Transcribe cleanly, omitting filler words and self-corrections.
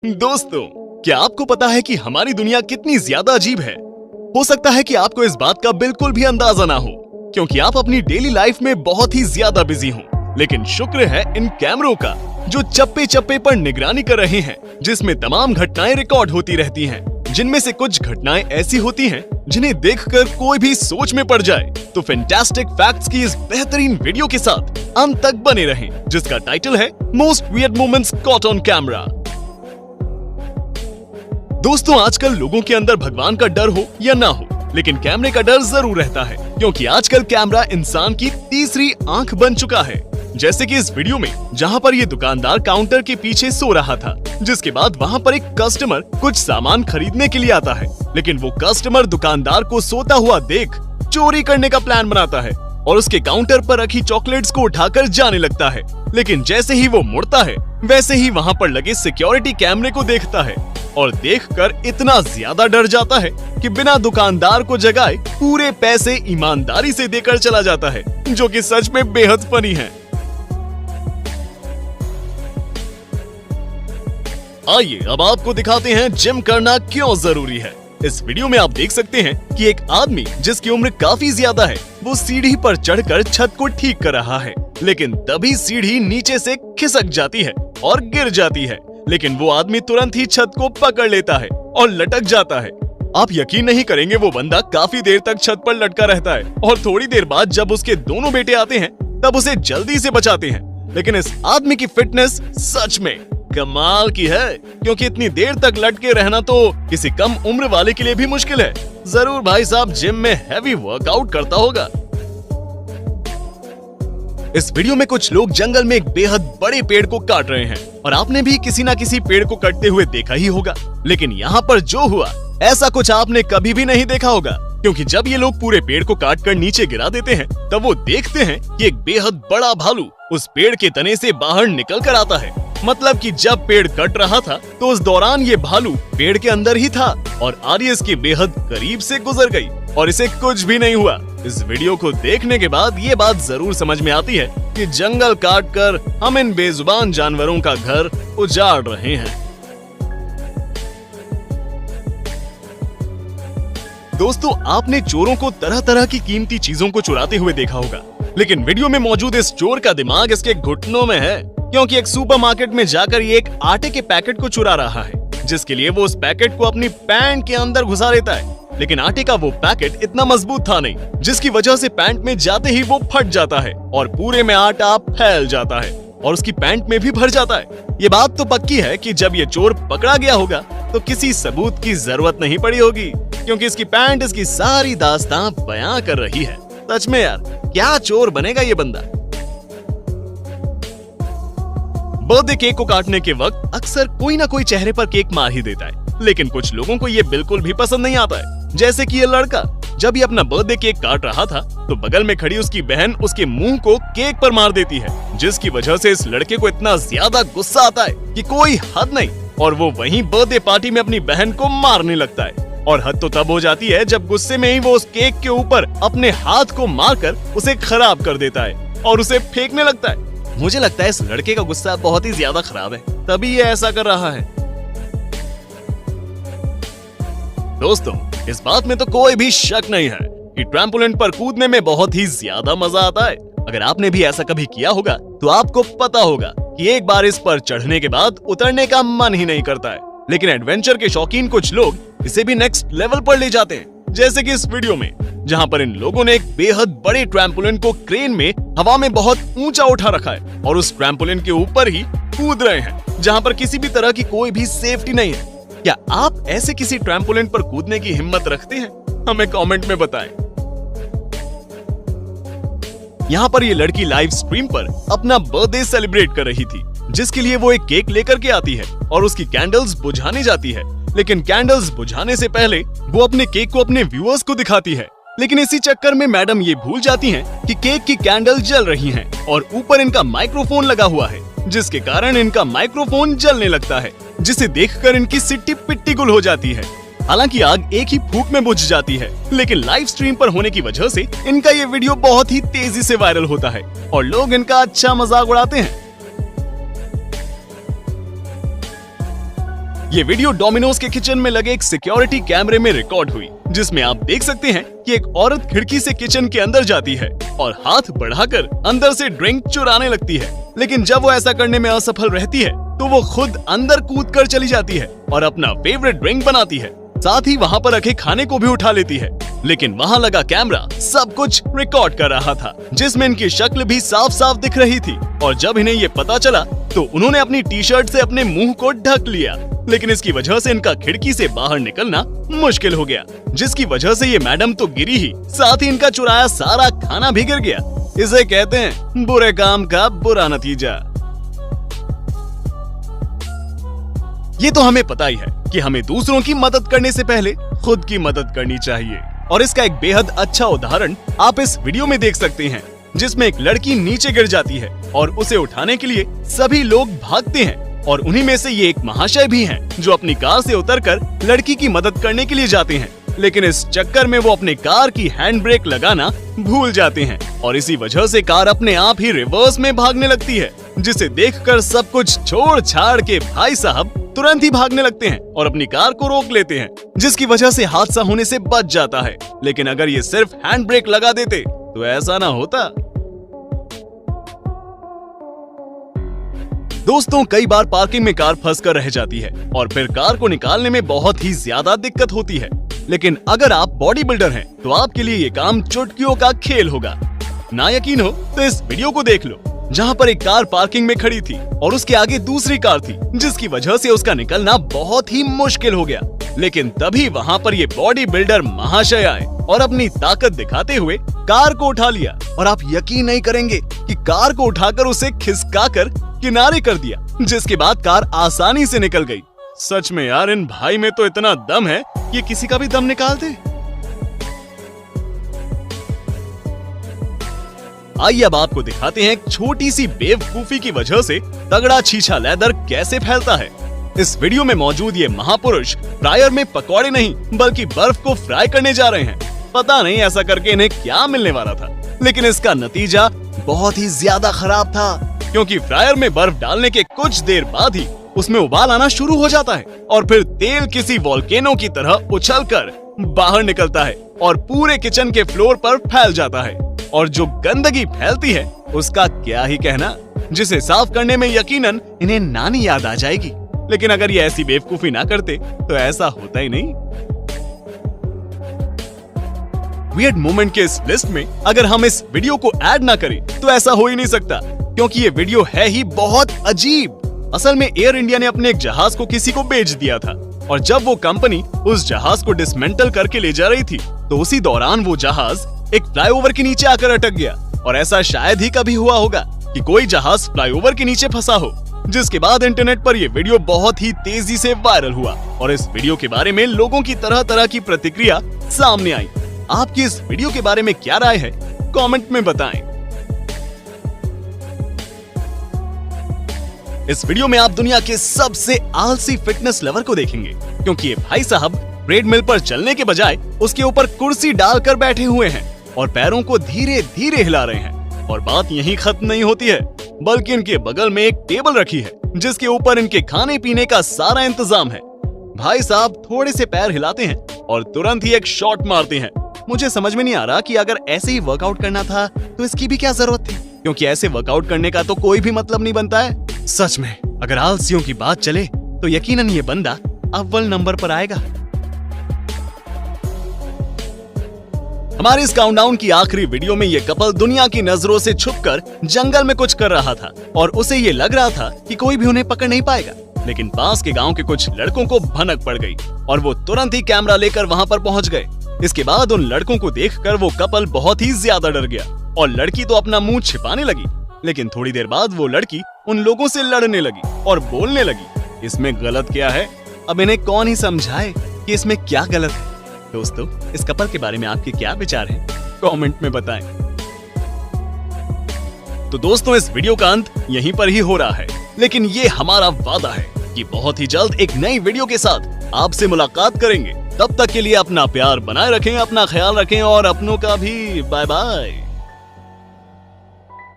दोस्तों, क्या आपको पता है कि हमारी दुनिया कितनी ज्यादा अजीब है? हो सकता है कि आपको इस बात का बिल्कुल भी अंदाजा ना हो, क्योंकि आप अपनी डेली लाइफ में बहुत ही ज्यादा बिजी हो। लेकिन शुक्र है इन कैमरों का, जो चप्पे चप्पे पर निगरानी कर रहे हैं, जिसमें तमाम घटनाएं रिकॉर्ड होती रहती हैं, जिनमें से कुछ घटनाएं ऐसी होती हैं जिन्हें देखकर कोई भी सोच में पड़ जाए। तो फैंटास्टिक फैक्ट्स की इस बेहतरीन वीडियो के साथ अंत तक बने रहें, जिसका टाइटल है most weird moments caught on camera. दोस्तों, आजकल लोगों के अंदर भगवान का डर हो या ना हो, लेकिन कैमरे का डर जरूर रहता है, क्योंकि आजकल कैमरा इंसान की तीसरी आंख बन चुका है। जैसे कि इस वीडियो में, जहां पर ये दुकानदार काउंटर के पीछे सो रहा था, जिसके बाद वहां पर एक कस्टमर कुछ सामान खरीदने के लिए आता है, लेकिन वो कस्टमर दुकानदार को सोता हुआ देख चोरी करने का प्लान बनाता है और उसके काउंटर पर रखी चॉकलेट्स को उठाकर जाने लगता है। लेकिन जैसे ही वो मुड़ता है, वैसे ही वहां पर लगे सिक्योरिटी कैमरे को देखता है और देखकर इतना ज्यादा डर जाता है कि बिना दुकानदार को जगाए पूरे पैसे ईमानदारी से देकर चला जाता है, जो कि सच में बेहद फनी है। आइए अब आपको दिखाते हैं जिम करना क्यों जरूरी है। इस वीडियो में आप देख सकते हैं कि एक आदमी जिसकी उम्र काफी ज्यादा है, वो सीढ़ी पर चढ़कर छत को ठीक कर रहा है, लेकिन तभी सीढ़ी नीचे से खिसक जाती है और गिर जाती है। लेकिन वो आदमी तुरंत ही छत को पकड़ लेता है और लटक जाता है। आप यकीन नहीं करेंगे, वो बंदा काफी देर तक छत पर लटका रहता है और थोड़ी देर बाद जब उसके दोनों बेटे आते हैं, तब उसे जल्दी से बचाते हैं। लेकिन इस आदमी की फिटनेस सच में कमाल की है, क्योंकि इतनी देर तक लटके रहना तो किसी कम उम्र वाले के लिए भी मुश्किल है। जरूर भाई साहब जिम में हैवी वर्कआउट करता होगा। इस वीडियो में कुछ लोग जंगल में एक बेहद बड़े पेड़ को काट रहे हैं और आपने भी किसी ना किसी पेड़ को कटते हुए देखा ही होगा। लेकिन यहाँ पर जो हुआ, ऐसा कुछ आपने कभी भी नहीं देखा होगा, क्योंकि जब ये लोग पूरे पेड़ को काटकर नीचे गिरा देते हैं, तब वो देखते हैं कि एक बेहद बड़ा भालू उस पेड़ के तने से बाहर निकल कर आता है। मतलब कि जब पेड़ कट रहा था, तो उस दौरान ये भालू पेड़ के अंदर ही था और आर्य इसके बेहद करीब से गुजर गई और इसे कुछ भी नहीं हुआ। इस वीडियो को देखने के बाद ये बात जरूर समझ में आती है कि जंगल काटकर हम इन बेजुबान जानवरों का घर उजाड़ रहे हैं। दोस्तों, आपने चोरों को तरह तरह की कीमती चीजों को चुराते हुए देखा होगा, लेकिन वीडियो में मौजूद इस चोर का दिमाग इसके घुटनों में है, क्योंकि एक सुपरमार्केट में जाकर ये एक आटे के पैकेट को चुरा रहा है, जिसके लिए वो उस पैकेट को अपनी पैंट के अंदर घुसा लेता है। लेकिन आटे का वो पैकेट इतना मजबूत था नहीं, जिसकी वजह से पैंट में जाते ही वो फट जाता है और पूरे में आटा फैल जाता है और उसकी पैंट में भी भर जाता है। ये बात तो पक्की है कि जब ये चोर पकड़ा गया होगा, तो किसी सबूत की जरूरत नहीं पड़ी होगी, क्योंकि इसकी पैंट इसकी सारी दास्तां बयां कर रही है। सच में यार, क्या चोर बनेगा ये बंदा। बर्थडे केक को काटने के वक्त अक्सर कोई ना कोई चेहरे पर केक मार ही देता है, लेकिन कुछ लोगों को ये बिल्कुल भी पसंद नहीं आता है। जैसे कि ये लड़का जब ये अपना बर्थडे केक काट रहा था, तो बगल में खड़ी उसकी बहन उसके मुंह को केक पर मार देती है, जिसकी वजह से इस लड़के को इतना ज्यादा गुस्सा आता है कि कोई हद नहीं, और वो वहीं बर्थडे पार्टी में अपनी बहन को मारने लगता है। और हद तो तब हो जाती है जब गुस्से में ही वो उस केक के ऊपर अपने हाथ को मारकर उसे खराब कर देता है और उसे फेंकने लगता है। मुझे लगता है इस लड़के का गुस्सा बहुत ही ज्यादा खराब है, तभी ये ऐसा कर रहा है। दोस्तों, इस बात में तो कोई भी शक नहीं है कि ट्रैम्पोलिन पर कूदने में बहुत ही ज्यादा मजा आता है। अगर आपने भी ऐसा कभी किया होगा, तो आपको पता होगा कि एक बार इस पर चढ़ने के बाद उतरने का मन ही नहीं करता है। लेकिन एडवेंचर के शौकीन कुछ लोग इसे भी नेक्स्ट लेवल पर ले जाते हैं, जैसे कि इस वीडियो में, जहां पर इन लोगों ने एक बेहद बड़े ट्रैम्पोलिन को क्रेन में हवा में बहुत ऊंचा उठा रखा है और उस ट्रैम्पोलिन के ऊपर ही कूद रहे हैं, जहां पर किसी भी तरह की कोई भी सेफ्टी नहीं है। क्या आप ऐसे किसी ट्रैम्पोलिन पर कूदने की हिम्मत रखते हैं? हमें कमेंट में बताएं। यहाँ पर ये लड़की लाइव स्ट्रीम पर अपना बर्थडे सेलिब्रेट कर रही थी, जिसके लिए वो एक केक लेकर के आती है और उसकी कैंडल्स बुझाने जाती है। लेकिन कैंडल्स बुझाने से पहले वो अपने केक को अपने व्यूअर्स को दिखाती है, लेकिन इसी चक्कर में मैडम ये भूल जाती हैं कि केक की कैंडल जल रही हैं और ऊपर इनका माइक्रोफोन लगा हुआ है, जिसके कारण इनका माइक्रोफोन जलने लगता है, जिसे देखकर इनकी सिट्टी पिट्टी गुल हो जाती है। हालांकि आग एक ही फूंक में बुझ जाती है, लेकिन लाइव स्ट्रीम पर होने की वजह से इनका ये वीडियो बहुत ही तेजी से वायरल होता है और लोग इनका अच्छा मजाक उड़ाते हैं। ये वीडियो डोमिनोज के किचन में लगे एक सिक्योरिटी कैमरे में रिकॉर्ड हुई, जिसमें आप देख सकते हैं कि एक औरत खिड़की से किचन के अंदर जाती है और हाथ बढ़ाकर अंदर से ड्रिंक चुराने लगती है। लेकिन जब वो ऐसा करने में असफल रहती है तो वो खुद अंदर कूद कर चली जाती है और अपना फेवरेट ड्रिंक बनाती है। साथ ही वहाँ पर रखे खाने को भी उठा लेती है। लेकिन वहाँ लगा कैमरा सब कुछ रिकॉर्ड कर रहा था, जिसमें इनकी शक्ल भी साफ साफ दिख रही थी। और जब इन्हें ये पता चला तो उन्होंने अपनी टी शर्ट से अपने मुंह को ढक लिया। लेकिन इसकी वजह से इनका खिड़की से बाहर निकलना मुश्किल हो गया, जिसकी वजह से ये मैडम तो गिरी ही, साथ ही इनका चुराया सारा खाना भी गिर गया। इसे कहते हैं बुरे काम का बुरा नतीजा। ये तो हमें पता ही है कि हमें दूसरों की मदद करने से पहले खुद की मदद करनी चाहिए। और इसका एक बेहद अच्छा उदाहरण आप इस वीडियो में देख सकते हैं, जिसमें एक लड़की नीचे गिर जाती है और उसे उठाने के लिए सभी लोग भागते हैं। और उन्हीं में से ये एक महाशय भी हैं, जो अपनी कार से उतरकर लड़की की मदद करने के लिए जाते हैं। लेकिन इस चक्कर में वो अपने कार की हैंड ब्रेक लगाना भूल जाते हैं और इसी वजह से कार अपने आप ही रिवर्स में भागने लगती है, जिसे देखकर सब कुछ छोड़ छाड़ के भाई साहब तुरंत ही भागने लगते हैं और अपनी कार को रोक लेते हैं, जिसकी वजह से हादसा होने से बच जाता है। लेकिन अगर ये सिर्फ हैंड ब्रेक लगा देते तो ऐसा ना होता। दोस्तों, कई बार पार्किंग में कार फंस कर रह जाती है और फिर कार को निकालने में बहुत ही ज्यादा दिक्कत होती है। लेकिन अगर आप बॉडी बिल्डर हैं तो आपके लिए ये काम चुटकियों का खेल होगा। ना यकीन हो तो इस वीडियो को देख लो, जहाँ पर एक कार पार्किंग में खड़ी थी और उसके आगे दूसरी कार थी, जिसकी वजह से उसका निकलना बहुत ही मुश्किल हो गया। लेकिन तभी वहाँ पर ये बॉडी बिल्डर महाशय आए और अपनी ताकत दिखाते हुए कार को उठा लिया। और आप यकीन नहीं करेंगे कि कार को उठाकर उसे खिसकाकर किनारे कर दिया, जिसके बाद कार आसानी से निकल गई। सच में यार, इन भाई में तो इतना दम है कि किसी का भी दम निकाल दे। आइए अब आपको दिखाते हैं एक छोटी सी बेवकूफी की वजह से तगड़ा छीछा लेदर कैसे फैलता है। इस वीडियो में मौजूद ये महापुरुष फ्रायर में पकौड़े नहीं बल्कि बर्फ को फ्राई करने जा रहे हैं। पता नहीं ऐसा करके इन्हें क्या मिलने वाला था, लेकिन इसका नतीजा बहुत ही ज्यादा खराब था, क्योंकि फ्रायर में बर्फ डालने के कुछ देर बाद ही उसमें उबाल आना शुरू हो जाता है और फिर तेल किसी वोल्केनो की तरह उछलकर बाहर निकलता है और पूरे किचन के फ्लोर पर फैल जाता है। और जो गंदगी फैलती है उसका क्या ही कहना, जिसे साफ करने में यकीनन इन्हें नानी याद आ जाएगी। लेकिन अगर ये ऐसी बेवकूफी ना करते तो ऐसा होता ही नहीं। वियर्ड मोमेंट के इस लिस्ट में अगर हम इस वीडियो को ऐड ना करें तो ऐसा हो ही नहीं सकता, क्योंकि ये वीडियो है ही बहुत अजीब। असल में एयर इंडिया ने अपने एक जहाज को किसी को बेच दिया था और जब वो कंपनी उस जहाज को डिसमेंटल करके ले जा रही थी तो उसी दौरान वो जहाज एक फ्लाईओवर के नीचे आकर अटक गया। और ऐसा शायद ही कभी हुआ होगा कि कोई जहाज फ्लाईओवर के नीचे फंसा हो, जिसके बाद इंटरनेट पर यह वीडियो बहुत ही तेजी से वायरल हुआ और इस वीडियो के बारे में लोगों की तरह तरह की प्रतिक्रिया सामने आई। आपकी इस वीडियो के बारे में क्या राय है, कमेंट में बताएं। इस वीडियो में आप दुनिया के सबसे आलसी फिटनेस लवर को देखेंगे, क्योंकि ये भाई साहब ट्रेडमिल पर चलने के बजाय उसके ऊपर कुर्सी डालकर बैठे हुए हैं और पैरों को धीरे धीरे हिला रहे हैं। और बात यहीं खत्म नहीं होती है, बल्कि इनके बगल में एक टेबल रखी है जिसके ऊपर इनके खाने पीने का सारा इंतजाम है। भाई साहब थोड़े से पैर हिलाते हैं और तुरंत ही एक शॉट मारते हैं। मुझे समझ में नहीं आ रहा कि अगर ऐसे ही वर्कआउट करना था तो इसकी भी क्या जरूरत थी, क्योंकि ऐसे वर्कआउट करने का तो कोई भी मतलब नहीं बनता है। सच में अगर आलसियों की बात चले तो यकीनन ये बंदा अव्वल नंबर पर आएगा। हमारे इस काउंटडाउन की आखिरी वीडियो में ये कपल दुनिया की नजरों से छुपकर जंगल में कुछ कर रहा था और उसे ये लग रहा था कि कोई भी उन्हें पकड़ नहीं पाएगा। लेकिन पास के गांव के कुछ लड़कों को भनक पड़ गई और वो तुरंत ही कैमरा लेकर वहां पर पहुंच गए। इसके बाद उन लड़कों को देखकर वो कपल बहुत ही ज्यादा डर गया और लड़की तो अपना मुंह छिपाने लगी। लेकिन थोड़ी देर बाद वो लड़की उन लोगों से लड़ने लगी और बोलने लगी। इसमें गलत क्या है? अब इन्हें कौन ही समझाए कि इसमें क्या गलत है। दोस्तों, इस कपल के बारे में आपके क्या विचार हैं? कमेंट में बताएं। तो दोस्तों, इस वीडियो का अंत यहीं पर ही हो रहा है, लेकिन ये हमारा वादा है कि बहुत ही जल्द एक नई वीडियो के साथ आपसे मुलाकात करेंगे। तब तक के लिए अपना प्यार बनाए रखें, अपना ख्याल रखें और अपनों का भी। Bye bye.